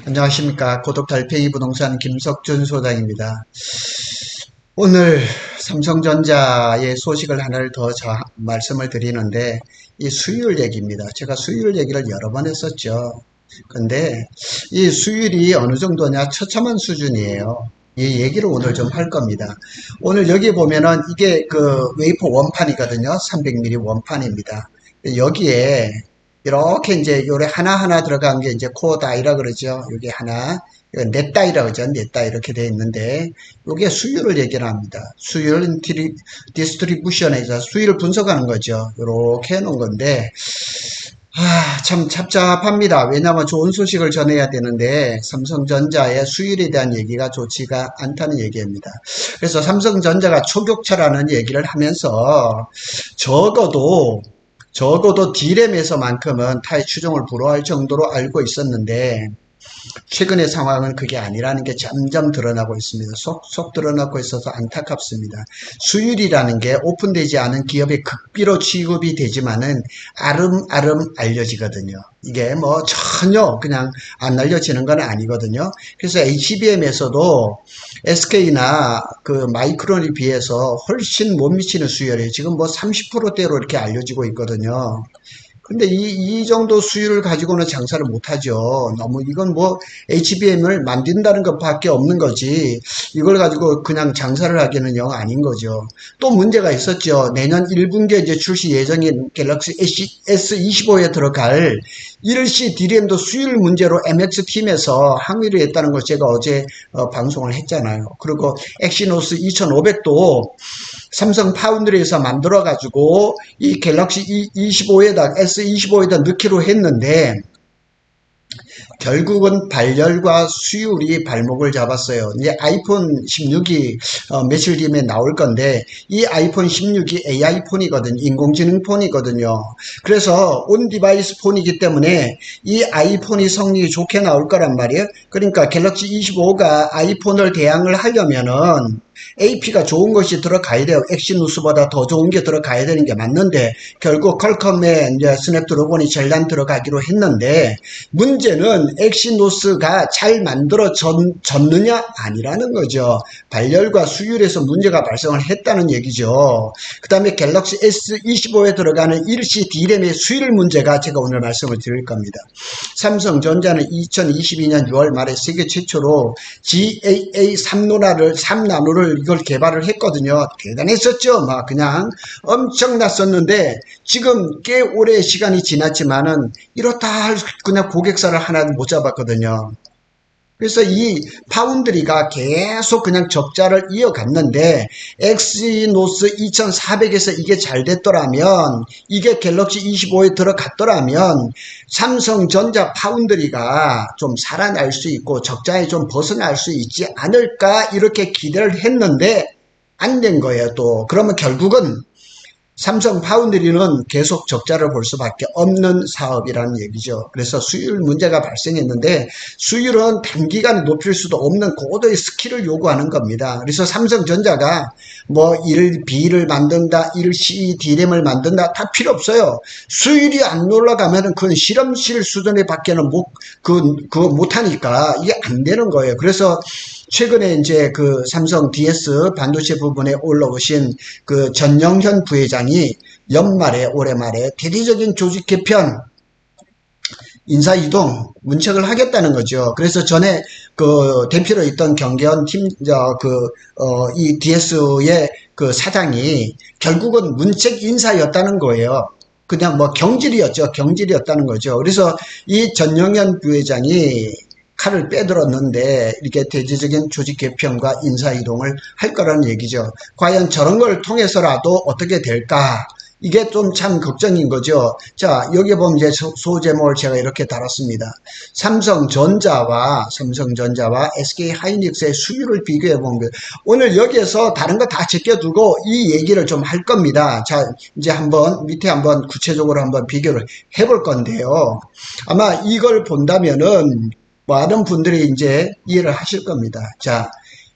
안녕하십니까. 고독달팽이 부동산 김석준 소장입니다. 오늘 삼성전자의 소식을 하나를 더 말씀을 드리는데 이 수율 얘기입니다. 제가 수율 얘기를 여러 번 했었죠. 근데 이 수율이 어느 정도냐 처참한 수준이에요. 이 얘기를 오늘 좀 할 겁니다. 오늘 여기 보면은 이게 그 웨이퍼 원판이거든요. 300mm 원판입니다. 여기에 이렇게 이제 요래 하나하나 들어간 게 이제 코어 다이라 그러죠. 여기 하나, 넷 다이라 그러죠. 넷 다이 이렇게 되어 있는데, 요게 수율을 얘기를 합니다. 수율은 디스트리뷰션에서 수율을 분석하는 거죠. 요렇게 해놓은 건데, 참 답답합니다. 왜냐하면 좋은 소식을 전해야 되는데 삼성전자의 수율에 대한 얘기가 좋지가 않다는 얘기입니다. 그래서 삼성전자가 초격차라는 얘기를 하면서 적어도 D램에서만큼은 타의 추종을 불허할 정도로 알고 있었는데 최근의 상황은 그게 아니라는 게 점점 드러나고 있습니다. 속속 드러나고 있어서 안타깝습니다. 수율이라는 게 오픈되지 않은 기업에 극비로 취급이 되지만은 아름아름 알려지거든요. 이게 뭐 전혀 그냥 안 알려지는 건 아니거든요. 그래서 HBM에서도 SK나 그 마이크론에 비해서 훨씬 못 미치는 수율이 지금 뭐 30%대로 이렇게 알려지고 있거든요. 근데 이 정도 수율을 가지고는 장사를 못하죠. 너무 이건 뭐 HBM을 만든다는 것밖에 없는 거지 이걸 가지고 그냥 장사를 하기는 영 아닌 거죠. 또 문제가 있었죠. 내년 1분기에 이제 출시 예정인 갤럭시 S25에 들어갈 1C D램도 수율 문제로 MX팀에서 항의를 했다는 걸 제가 어제 방송을 했잖아요. 그리고 엑시노스 2500도 삼성 파운드리에서 만들어 가지고 이 갤럭시 25에다 S25에다 넣기로 했는데 결국은 발열과 수율이 발목을 잡았어요. 이제 아이폰 16이 며칠 뒤에 나올 건데 이 아이폰 16이 AI 폰이거든요. 인공지능 폰이거든요. 그래서 온 디바이스 폰이기 때문에 이 아이폰이 성능이 좋게 나올 거란 말이에요. 그러니까 갤럭시 25가 아이폰을 대항을 하려면은 AP가 좋은 것이 들어가야 돼요. 엑시누스보다 더 좋은 게 들어가야 되는 게 맞는데 결국 퀄컴의 이제 스냅드래곤이 제일 난 들어가기로 했는데 문제는 엑시노스가 잘 만들어졌느냐 아니라는 거죠. 발열과 수율에서 문제가 발생을 했다는 얘기죠. 그 다음에 갤럭시 S25에 들어가는 1C D램의 수율 문제가 제가 오늘 말씀을 드릴 겁니다. 삼성전자는 2022년 6월 말에 세계 최초로 GAA 3나노를 이걸 개발을 했거든요. 대단했었죠. 막 그냥 엄청났었는데 지금 꽤 오래 시간이 지났지만은 이렇다 할 그냥 고객사를 하나도 못 잡았거든요. 그래서 이 파운드리가 계속 그냥 적자를 이어갔는데 엑시노스 2400에서 이게 잘 됐더라면 이게 갤럭시 25에 들어갔더라면 삼성전자 파운드리가 좀 살아날 수 있고 적자에 좀 벗어날 수 있지 않을까 이렇게 기대를 했는데 안 된 거예요. 또 그러면 결국은 삼성 파운드리는 계속 적자를 볼 수밖에 없는 사업이라는 얘기죠. 그래서 수율 문제가 발생했는데 수율은 단기간에 높일 수도 없는 고도의 스킬을 요구하는 겁니다. 그래서 삼성전자가 뭐 1B를 만든다, 1C D램을 만든다 다 필요 없어요. 수율이 안 올라가면은 그건 실험실 수준에 밖에는 못하니까 이게 안 되는 거예요. 그래서 최근에 이제 그 삼성 DS 반도체 부분에 올라오신 그 전영현 부회장이 연말에 올해 말에 대대적인 조직 개편 인사 이동 문책을 하겠다는 거죠. 그래서 전에 그 대표로 있던 경계원 이 DS의 그 사장이 결국은 문책 인사였다는 거예요. 그냥 뭐 경질이었다는 거죠. 그래서 이 전영현 부회장이 칼을 빼들었는데 이렇게 대대적인 조직 개편과 인사 이동을 할 거라는 얘기죠. 과연 저런 걸 통해서라도 어떻게 될까? 이게 좀 참 걱정인 거죠. 자, 여기 보면 이제 소제목을 제가 이렇게 달았습니다. 삼성전자와 SK 하이닉스의 수율을 비교해 본 거예요. 오늘 여기에서 다른 거 다 제껴두고 이 얘기를 좀 할 겁니다. 자, 이제 밑에 한번 구체적으로 한번 비교를 해볼 건데요. 아마 이걸 본다면은 많은 분들이 이제 이해를 하실 겁니다. 자,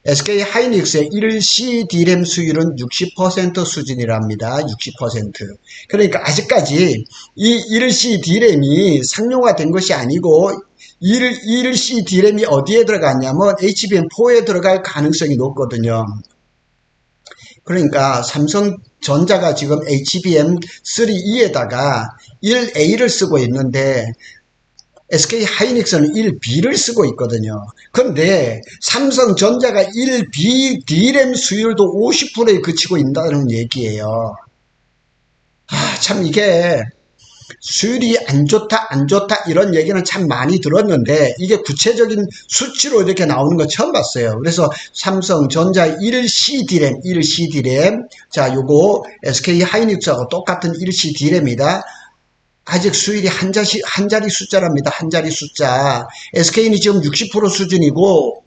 SK 하이닉스의 1C D램 수율은 60% 수준이랍니다. 60%. 그러니까 아직까지 이 1C D램이 상용화된 것이 아니고 ELC D램이 어디에 들어갔냐면 HBM4에 들어갈 가능성이 높거든요. 그러니까 삼성전자가 지금 HBM3E에다가 1A를 쓰고 있는데 SK 하이닉스는 1B를 쓰고 있거든요. 그런데 삼성전자가 1B D램 수율도 50%에 그치고 있다는 얘기예요. 참 이게 수율이 안 좋다 이런 얘기는 참 많이 들었는데 이게 구체적인 수치로 이렇게 나오는 거 처음 봤어요. 그래서 삼성전자 1C D램 자 요거 SK 하이닉스하고 똑같은 1C D램이다. 아직 수율이 한 자리 숫자랍니다. 한 자리 숫자. SK는 지금 60% 수준이고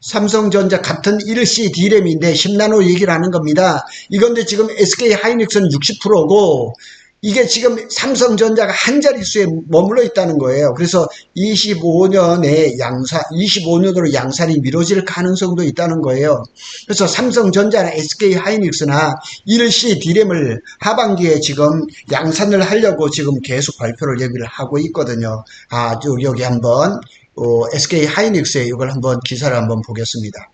삼성전자 같은 1C D램인데 10나노 얘기를 하는 겁니다. 이건데 지금 SK 하이닉스는 60%고 이게 지금 삼성전자가 한 자릿수에 머물러 있다는 거예요. 그래서 25년으로 양산이 미뤄질 가능성도 있다는 거예요. 그래서 삼성전자나 SK 하이닉스나 1C D램을 하반기에 지금 양산을 하려고 지금 계속 발표를 얘기를 하고 있거든요. 여기 한번 SK 하이닉스의 이걸 한번 기사를 한번 보겠습니다.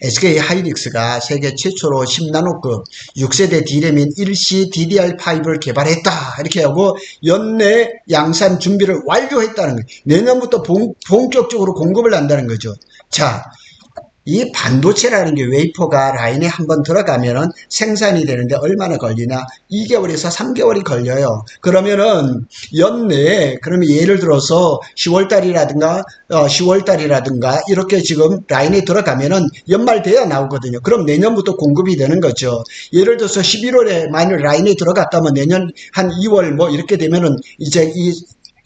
SK 하이닉스가 세계 최초로 10나노급 6세대 D램인 1C DDR5를 개발했다. 이렇게 하고 연내 양산 준비를 완료했다는 거예요. 내년부터 본격적으로 공급을 한다는 거죠. 자, 이 반도체라는 게 웨이퍼가 라인에 한번 들어가면은 생산이 되는데 얼마나 걸리나? 2개월에서 3개월이 걸려요. 그러면은 연내에 그러면 예를 들어서 10월달이라든가 이렇게 지금 라인에 들어가면은 연말 돼야 나오거든요. 그럼 내년부터 공급이 되는 거죠. 예를 들어서 11월에 만약 라인에 들어갔다면 내년 한 2월 뭐 이렇게 되면은 이제 이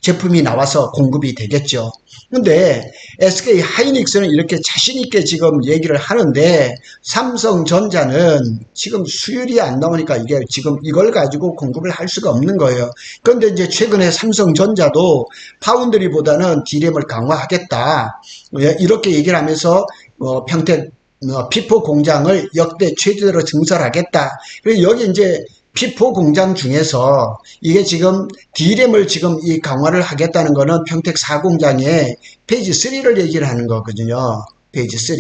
제품이 나와서 공급이 되겠죠. 근데 SK 하이닉스는 이렇게 자신있게 지금 얘기를 하는데 삼성전자는 지금 수율이 안 나오니까 이게 지금 이걸 가지고 공급을 할 수가 없는 거예요. 그런데 이제 최근에 삼성전자도 파운드리보다는 D램을 강화하겠다. 이렇게 얘기를 하면서 평택 P4 공장을 역대 최대로 증설하겠다. 그래서 여기 이제 P4 공장 중에서 이게 지금 D램을 지금 이 강화를 하겠다는 거는 평택 4공장에 페이지 3를 얘기를 하는 거거든요. 페이지 3.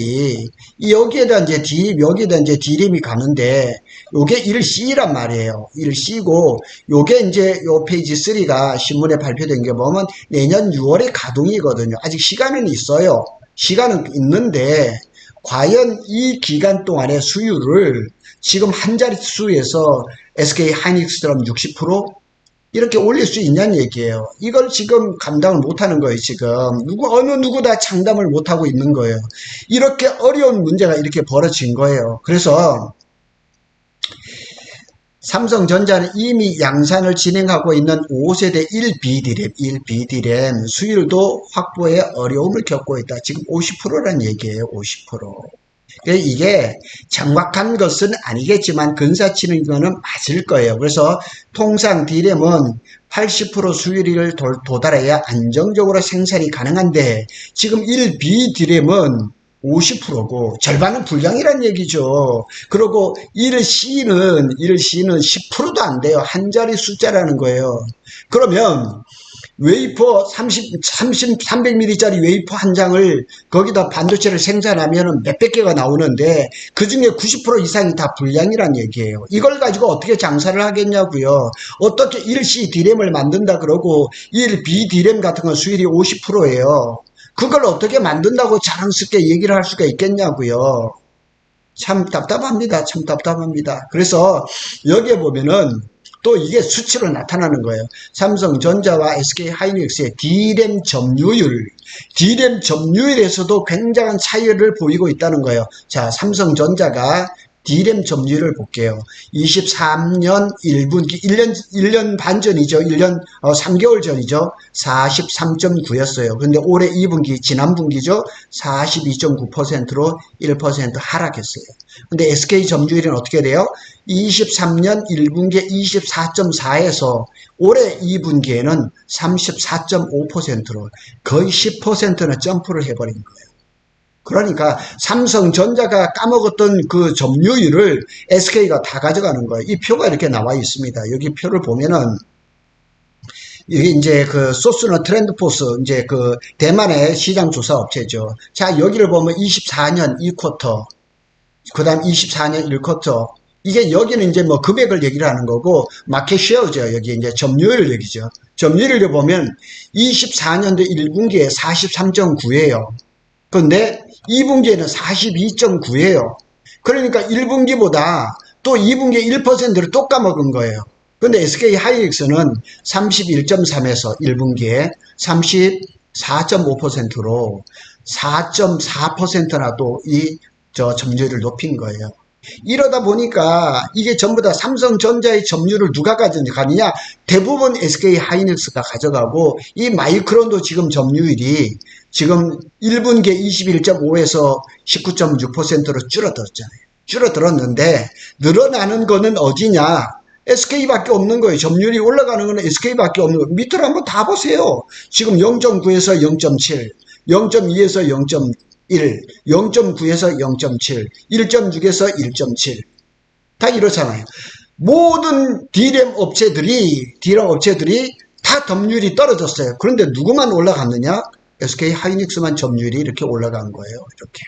여기에다 이제 D램이 가는데 요게 1C란 말이에요. 1C고 요게 이제 요 페이지 3가 신문에 발표된 게 보면 내년 6월에 가동이거든요. 아직 시간은 있어요. 시간은 있는데 과연 이 기간 동안의 수율을 지금 한 자릿수에서 SK 하이닉스처럼 60% 이렇게 올릴 수 있냐는 얘기예요. 이걸 지금 감당을 못하는 거예요. 지금 어느 누구 다 장담을 못하고 있는 거예요. 이렇게 어려운 문제가 이렇게 벌어진 거예요. 그래서 삼성전자는 이미 양산을 진행하고 있는 5세대 1B D램 수율도 확보에 어려움을 겪고 있다. 지금 50%란 얘기예요. 50%. 이게 정확한 것은 아니겠지만 근사치는 거는 맞을 거예요. 그래서 통상 D램은 80% 수율을 도달해야 안정적으로 생산이 가능한데 지금 1B D램은 50%고 절반은 불량이란 얘기죠. 그리고 1C는 10%도 안 돼요. 한 자리 숫자라는 거예요. 그러면 웨이퍼 300ml짜리 웨이퍼 한 장을 거기다 반도체를 생산하면 몇백 개가 나오는데 그 중에 90% 이상이 다 불량이란 얘기예요. 이걸 가지고 어떻게 장사를 하겠냐고요. 어떻게 1C D램을 만든다 그러고 1B D램 같은 건 수율이 50%예요. 그걸 어떻게 만든다고 자랑스럽게 얘기를 할 수가 있겠냐고요. 참 답답합니다. 참 답답합니다. 그래서 여기에 보면은 또 이게 수치로 나타나는 거예요. 삼성전자와 SK 하이닉스의 D램 점유율에서도 굉장한 차이를 보이고 있다는 거예요. 자, 삼성전자가 D램 점유율을 볼게요. 23년 1분기, 1년 반 전이죠. 3개월 전이죠. 43.9였어요. 근데 올해 2분기, 지난 분기죠. 42.9%로 1% 하락했어요. 근데 SK 점유율은 어떻게 돼요? 23년 1분기에 24.4에서 올해 2분기에는 34.5%로 거의 10%는 점프를 해버린 거예요. 그러니까 삼성전자가 까먹었던 그 점유율을 SK가 다 가져가는 거예요. 이 표가 이렇게 나와 있습니다. 여기 표를 보면은 이게 이제 그 소스는 트렌드포스, 이제 그 대만의 시장 조사 업체죠. 자, 여기를 보면 24년 2쿼터, 그 다음 24년 1쿼터, 이게 여기는 이제 뭐 금액을 얘기를 하는 거고, 마켓 쉐어죠. 여기 이제 점유율 얘기죠. 점유율을 보면 24년도 1분기에 43.9예요. 그런데 2분기에는 42.9예요. 그러니까 1분기보다 또 2분기에 1%를 또 까먹은 거예요. 근데 SK 하이닉스는 31.3에서 1분기에 34.5%로 4.4%나 또 이 점유율을 높인 거예요. 이러다 보니까 이게 전부 다 삼성전자의 점유율을 누가 가져가느냐? 대부분 SK 하이닉스가 가져가고, 이 마이크론도 지금 점유율이 지금 1분기에 21.5에서 19.6%로 줄어들었잖아요. 줄어들었는데 늘어나는 거는 어디냐? SK밖에 없는 거예요. 점유율이 올라가는 거는 SK밖에 없는 거예요. 밑으로 한번 다 보세요. 지금 0.9에서 0.7, 0.2에서 0.1, 0.9에서 0.7, 1.6에서 1.7. 다 이렇잖아요. 모든 D램 업체들이 다 점유율이 떨어졌어요. 그런데 누구만 올라갔느냐? SK 하이닉스만 점유율이 이렇게 올라간 거예요. 이렇게.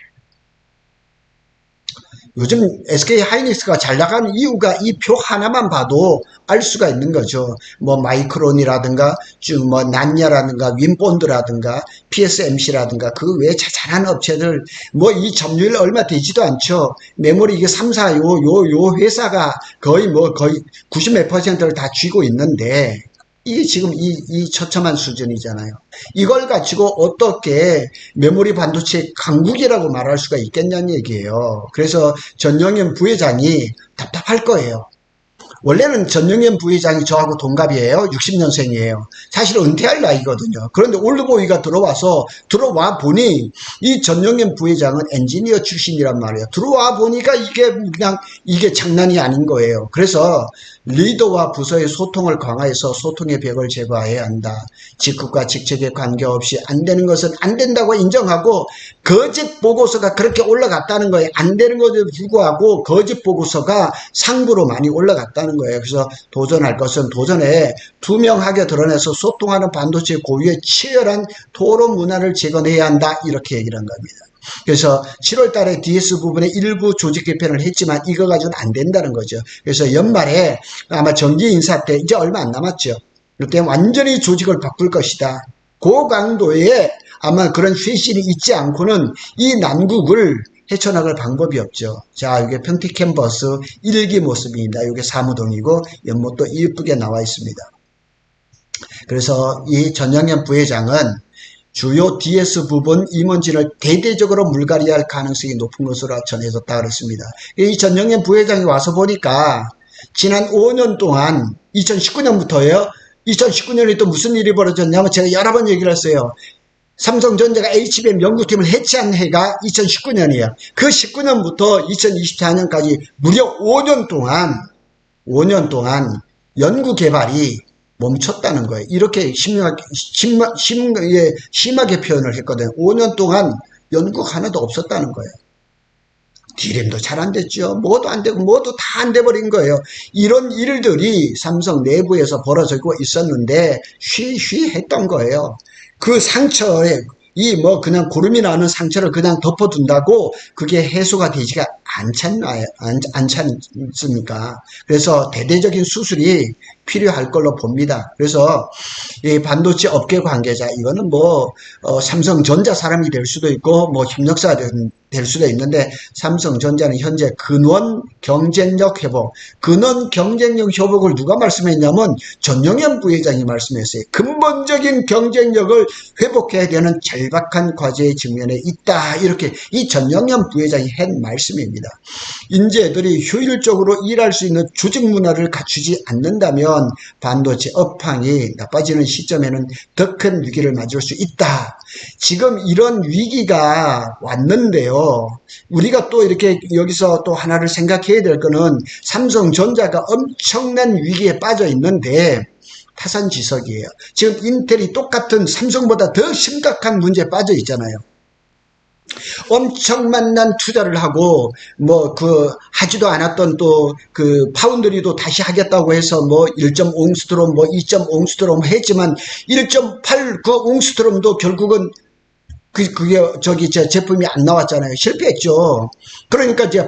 요즘 SK 하이닉스가 잘 나가는 이유가 이 표 하나만 봐도 알 수가 있는 거죠. 뭐 마이크론이라든가 쭉 뭐 난야라든가 윈본드라든가 PSMC라든가 그 외에 잘하는 업체들 뭐 이 점유율 얼마 되지도 않죠. 메모리 이게 3사 요 회사가 거의 90 몇 퍼센트를 다 쥐고 있는데 이게 지금 이 처참한 수준이잖아요. 이걸 가지고 어떻게 메모리 반도체 강국이라고 말할 수가 있겠냐는 얘기예요. 그래서 전영현 부회장이 답답할 거예요. 원래는 전영현 부회장이 저하고 동갑이에요. 60년생이에요. 사실 은퇴할 나이거든요. 그런데 올드보이가 들어와 보니 이 전영현 부회장은 엔지니어 출신이란 말이에요. 들어와 보니까 이게 장난이 아닌 거예요. 그래서 리더와 부서의 소통을 강화해서 소통의 벽을 제거해야 한다. 직급과 직책에 관계없이 안 되는 것은 안 된다고 인정하고, 거짓 보고서가 그렇게 올라갔다는 거예요. 안 되는 것에도 불구하고 거짓 보고서가 상부로 많이 올라갔다는 거예요. 그래서 도전할 것은 도전에 투명하게 드러내서 소통하는 반도체 고유의 치열한 토론 문화를 재건해야 한다. 이렇게 얘기를 한 겁니다. 그래서 7월 달에 DS 부분에 일부 조직 개편을 했지만 이거 가지고는 안 된다는 거죠. 그래서 연말에 아마 정기 인사 때 이제 얼마 안 남았죠. 그때 완전히 조직을 바꿀 것이다. 고강도의 아마 그런 쇄신이 있지 않고는 이 난국을 헤쳐나갈 방법이 없죠. 자, 이게 평택 캠퍼스 1기 모습입니다. 이게 사무동이고 연못도 이쁘게 나와 있습니다. 그래서 이 전영현 부회장은 주요 DS 부분 임원진을 대대적으로 물갈이할 가능성이 높은 것으로 전해졌다 그랬습니다. 이 전영현 부회장이 와서 보니까 지난 5년 동안 2019년부터예요. 2019년에 또 무슨 일이 벌어졌냐면 제가 여러 번 얘기를 했어요. 삼성전자가 HBM 연구팀을 해체한 해가 2019년이에요. 그 19년부터 2024년까지 무려 5년 동안 연구 개발이 멈췄다는 거예요. 이렇게 심하게 표현을 했거든요. 5년 동안 연구가 하나도 없었다는 거예요. D램도 잘 안 됐죠. 뭐도 안 되고 뭐도 다 안 돼버린 거예요. 이런 일들이 삼성 내부에서 벌어지고 있었는데 쉬쉬 했던 거예요. 그 상처에 그냥 고름이 나는 상처를 그냥 덮어둔다고 그게 해소가 되지가 않지 않습니까? 그래서 대대적인 수술이 필요할 걸로 봅니다. 그래서 이 반도체 업계 관계자, 이거는 삼성전자 사람이 될 수도 있고 협력사가 될 수도 있는데, 삼성전자는 현재 근원 경쟁력 회복을 누가 말씀했냐면 전영현 부회장이 말씀했어요. 근본적인 경쟁력을 회복해야 되는 절박한 과제에 직면해 있다. 이렇게 이 전영현 부회장이 한 말씀입니다. 인재들이 효율적으로 일할 수 있는 조직 문화를 갖추지 않는다면 반도체 업황이 나빠지는 시점에는 더 큰 위기를 맞을 수 있다. 지금 이런 위기가 왔는데요. 우리가 또 이렇게 여기서 또 하나를 생각해야 될 거는 삼성전자가 엄청난 위기에 빠져 있는데 타산지석이에요. 지금 인텔이 똑같은 삼성보다 더 심각한 문제에 빠져 있잖아요. 엄청난 투자를 하고 뭐 그 하지도 않았던 또 그 파운드리도 다시 하겠다고 해서 뭐 1.5옹스트롬 뭐 2.5옹스트롬 했지만 1.8 그 옹스트롬도 결국은 그게 저기 제품이 안 나왔잖아요. 실패했죠. 그러니까 이제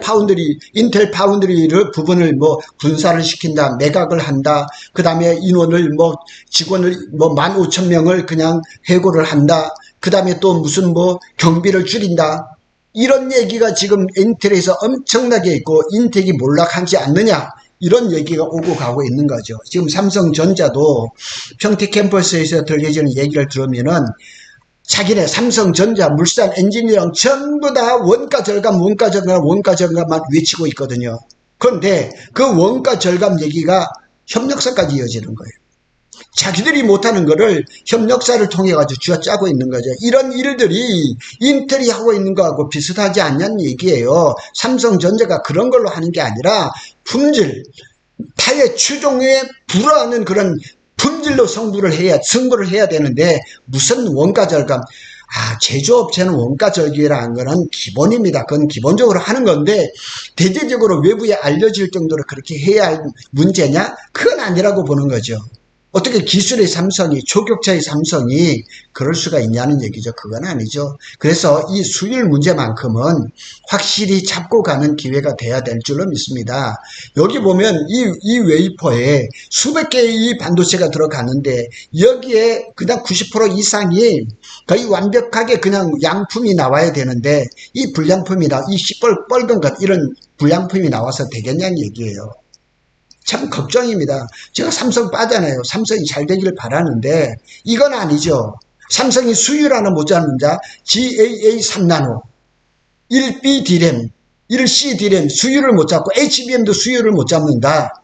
인텔 파운드리를 부분을 뭐 분산을 시킨다, 매각을 한다. 그 다음에 인원을 뭐 직원을 뭐 15,000명을 그냥 해고를 한다. 그 다음에 또 무슨 뭐 경비를 줄인다. 이런 얘기가 지금 인텔에서 엄청나게 있고 인텍이 몰락하지 않느냐. 이런 얘기가 오고 가고 있는 거죠. 지금 삼성전자도 평택 캠퍼스에서 들려지는 얘기를 들으면은 자기네 삼성전자, 물산, 엔지니어링 전부 다 원가 절감, 원가 절감, 원가 절감만 외치고 있거든요. 그런데 그 원가 절감 얘기가 협력사까지 이어지는 거예요. 자기들이 못하는 거를 협력사를 통해 가지고 쥐어짜고 있는 거죠. 이런 일들이 인텔이 하고 있는 거하고 비슷하지 않냐는 얘기예요. 삼성전자가 그런 걸로 하는 게 아니라 품질, 타의 추종에 불허하는 그런 품질로 승부를 해야 되는데 무슨 원가 절감. 제조업체는 원가 절감이라는 거는 기본입니다. 그건 기본적으로 하는 건데 대대적으로 외부에 알려질 정도로 그렇게 해야 할 문제냐? 그건 아니라고 보는 거죠. 어떻게 기술의 삼성이, 초격차의 삼성이 그럴 수가 있냐는 얘기죠. 그건 아니죠. 그래서 이 수율 문제만큼은 확실히 잡고 가는 기회가 돼야 될 줄로 믿습니다. 여기 보면 이 웨이퍼에 수백 개의 이 반도체가 들어가는데 여기에 그냥 90% 이상이 거의 완벽하게 그냥 양품이 나와야 되는데 이 불량품이나 이 시뻘건 것 이런 불량품이 나와서 되겠냐는 얘기예요. 참 걱정입니다. 제가 삼성 빠잖아요. 삼성이 잘 되기를 바라는데 이건 아니죠. 삼성이 수율 하나 못 잡는 자 GAA 3나노 1B D램 1C D램 수율을 못 잡고 HBM도 수율을 못 잡는다.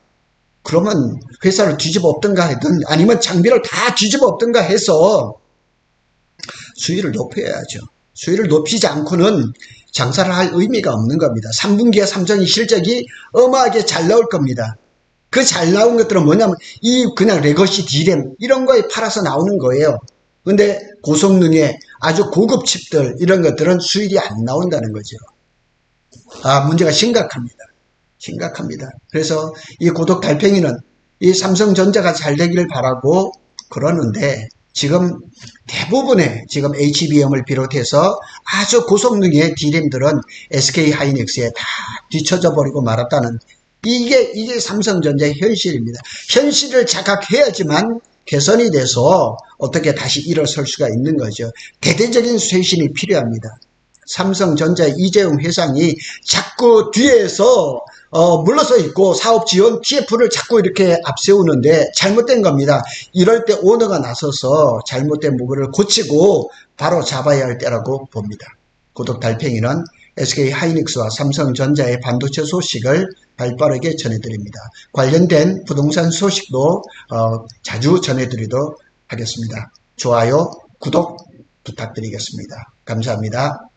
그러면 회사를 뒤집어 엎든가 하든 아니면 장비를 다 뒤집어 엎든가 해서 수율을 높여야죠. 수율을 높이지 않고는 장사를 할 의미가 없는 겁니다. 3분기에 삼성이 실적이 어마하게 잘 나올 겁니다. 그 잘 나온 것들은 뭐냐면 이 그냥 레거시 D램 이런 거에 팔아서 나오는 거예요. 근데 고성능의 아주 고급 칩들 이런 것들은 수율이 안 나온다는 거죠. 문제가 심각합니다. 심각합니다. 그래서 이 고독 달팽이는 이 삼성전자가 잘 되기를 바라고 그러는데 지금 대부분의 지금 HBM을 비롯해서 아주 고성능의 D램들은 SK 하이닉스에 다 뒤쳐져 버리고 말았다는 이게 삼성전자의 현실입니다. 현실을 자각해야지만 개선이 돼서 어떻게 다시 일어설 수가 있는 거죠. 대대적인 쇄신이 필요합니다. 삼성전자 이재용 회장이 자꾸 뒤에서 물러서 있고 사업 지원 TF를 자꾸 이렇게 앞세우는데 잘못된 겁니다. 이럴 때 오너가 나서서 잘못된 부분을 고치고 바로 잡아야 할 때라고 봅니다. 고독 달팽이는 SK 하이닉스와 삼성전자의 반도체 소식을 발빠르게 전해드립니다. 관련된 부동산 소식도 자주 전해드리도록 하겠습니다. 좋아요, 구독 부탁드리겠습니다. 감사합니다.